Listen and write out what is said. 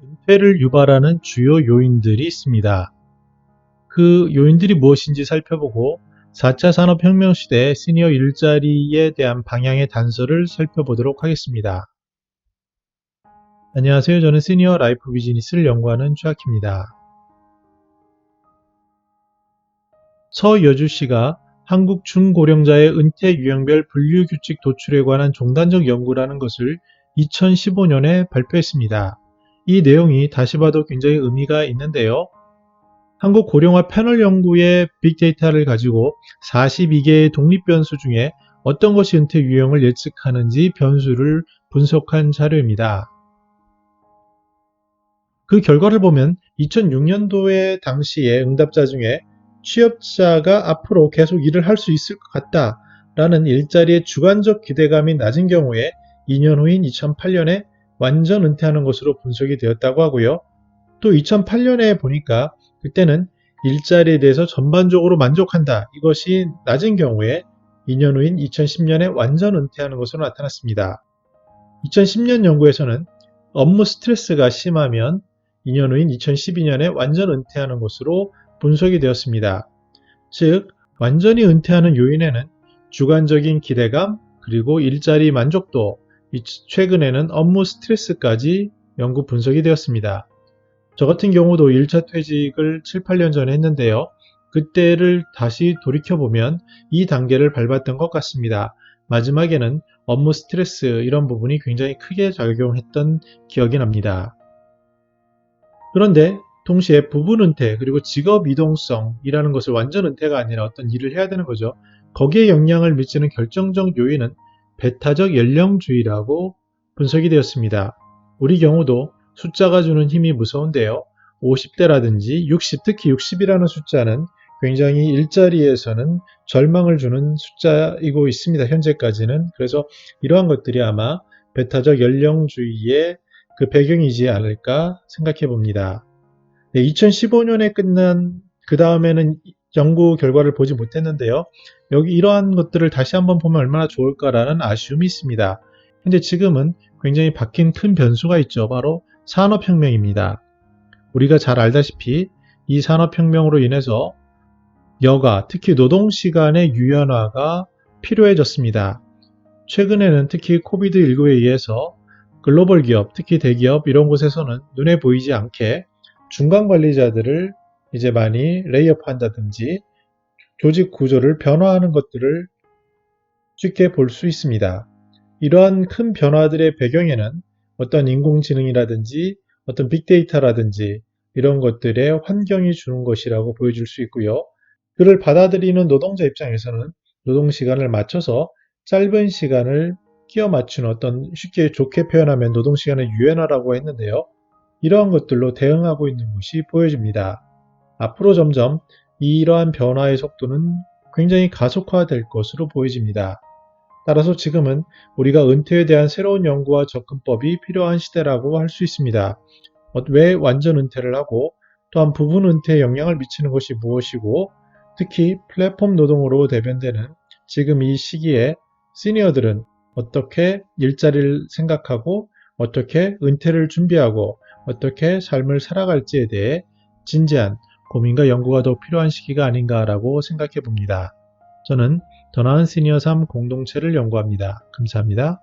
은퇴를 유발하는 주요 요인들이 있습니다. 그 요인들이 무엇인지 살펴보고 4차 산업혁명 시대 시니어 일자리에 대한 방향의 단서를 살펴보도록 하겠습니다. 안녕하세요. 저는 시니어 라이프 비즈니스를 연구하는 최학희입니다. 서여주씨가 한국 중고령자의 은퇴 유형별 분류 규칙 도출에 관한 종단적 연구라는 것을 2015년에 발표했습니다. 이 내용이 다시 봐도 굉장히 의미가 있는데요. 한국 고령화 패널 연구의 빅데이터를 가지고 42개의 독립 변수 중에 어떤 것이 은퇴 유형을 예측하는지 변수를 분석한 자료입니다. 그 결과를 보면 2006년도에 당시의 응답자 중에 취업자가 앞으로 계속 일을 할 수 있을 것 같다 라는 일자리의 주관적 기대감이 낮은 경우에 2년 후인 2008년에 완전 은퇴하는 것으로 분석이 되었다고 하고요. 또 2008년에 보니까 그때는 일자리에 대해서 전반적으로 만족한다. 이것이 낮은 경우에 2년 후인 2010년에 완전 은퇴하는 것으로 나타났습니다. 2010년 연구에서는 업무 스트레스가 심하면 2년 후인 2012년에 완전 은퇴하는 것으로 분석이 되었습니다. 즉, 완전히 은퇴하는 요인에는 주관적인 기대감, 그리고 일자리 만족도, 최근에는 업무 스트레스까지 연구 분석이 되었습니다. 저 같은 경우도 1차 퇴직을 7, 8년 전에 했는데요. 그때를 다시 돌이켜보면 이 단계를 밟았던 것 같습니다. 마지막에는 업무 스트레스 이런 부분이 굉장히 크게 작용했던 기억이 납니다. 그런데 동시에 부분 은퇴 그리고 직업 이동성이라는 것을 완전 은퇴가 아니라 어떤 일을 해야 되는 거죠. 거기에 영향을 미치는 결정적 요인은 배타적 연령주의라고 분석이 되었습니다. 우리 경우도 숫자가 주는 힘이 무서운데요. 50대라든지 60, 특히 60이라는 숫자는 굉장히 일자리에서는 절망을 주는 숫자이고 있습니다. 현재까지는. 그래서 이러한 것들이 아마 배타적 연령주의의 그 배경이지 않을까 생각해 봅니다. 네, 2015년에 끝난 그 다음에는 연구 결과를 보지 못했는데요. 여기 이러한 것들을 다시 한번 보면 얼마나 좋을까라는 아쉬움이 있습니다. 근데 지금은 굉장히 바뀐 큰 변수가 있죠. 바로 산업혁명입니다. 우리가 잘 알다시피 이 산업혁명으로 인해서 여가, 특히 노동시간의 유연화가 필요해졌습니다. 최근에는 특히 코비드19에 의해서 글로벌 기업, 특히 대기업 이런 곳에서는 눈에 보이지 않게 중간 관리자들을 이제 많이 레이업 한다든지 조직 구조를 변화하는 것들을 쉽게 볼 수 있습니다. 이러한 큰 변화들의 배경에는 어떤 인공지능이라든지 어떤 빅데이터라든지 이런 것들의 환경이 주는 것이라고 보여줄 수 있고요. 그를 받아들이는 노동자 입장에서는 노동시간을 맞춰서 짧은 시간을 끼워 맞추는 어떤 쉽게 좋게 표현하면 노동시간의 유연화라고 했는데요. 이러한 것들로 대응하고 있는 것이 보여집니다. 앞으로 점점 이러한 변화의 속도는 굉장히 가속화될 것으로 보여집니다. 따라서 지금은 우리가 은퇴에 대한 새로운 연구와 접근법이 필요한 시대라고 할 수 있습니다. 왜 완전 은퇴를 하고 또한 부분 은퇴에 영향을 미치는 것이 무엇이고 특히 플랫폼 노동으로 대변되는 지금 이 시기에 시니어들은 어떻게 일자리를 생각하고 어떻게 은퇴를 준비하고 어떻게 삶을 살아갈지에 대해 진지한 고민과 연구가 더 필요한 시기가 아닌가라고 생각해 봅니다. 저는 더 나은 시니어 삶 공동체를 연구합니다. 감사합니다.